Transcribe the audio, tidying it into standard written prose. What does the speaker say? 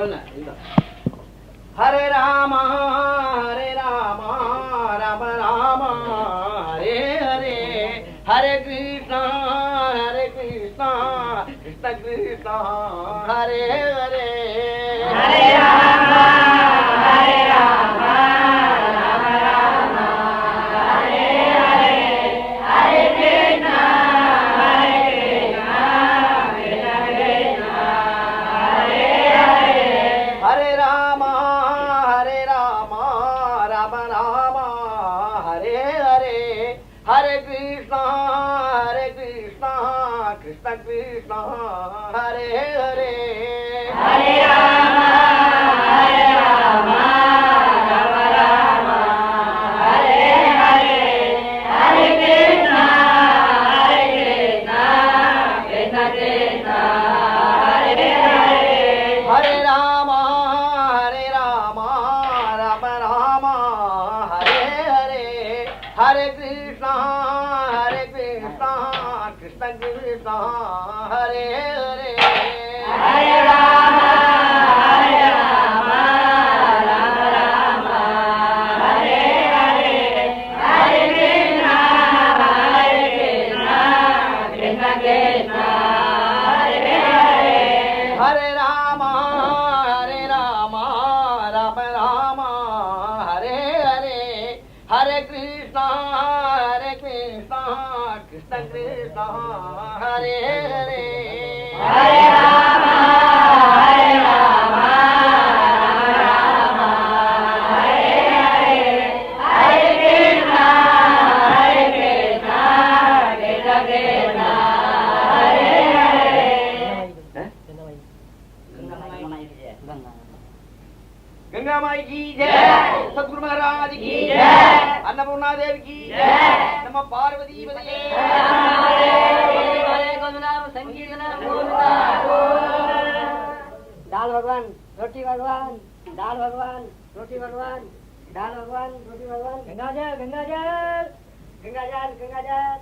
बोलना हरे राम राम राम हरे हरे हरे कृष्ण कृष्ण कृष्ण हरे हरे हरे राम राम राम हरे हरे हरे कृष्ण कृष्ण कृष्ण हरे हरे हरे राम राम राम हरे हरे हरे कृष्ण कृष्ण कृष्ण हरे हरे हरे राम राम राम हरे हरे हरे कृष्ण कृष्ण कृष्ण हरे हरे हरे राम राम राम हरे हरे हरे कृष्ण कृष्ण कृष्ण हरे हरे हरे राम राम राम हरे हरे हरे कृष्ण कृष्ण कृष्ण हरे हरे हरे राम राम राम हरे हरे हरे कृष्ण कृष्ण कृष्ण हरे हरे हरे राम राम हरे हरे हरे कृष्ण कृष्ण कृष्ण हरे हरे गंगा माई की जय। सतगुरु महाराज की की जय। अन्नपूर्णा देवी की जय। नमः पार्वती पतये दाल भगवान रोटी भगवान दाल भगवान रोटी भगवान दाल भगवान रोटी भगवान गंगा जल गंगा जल गंगा जल गंगा जल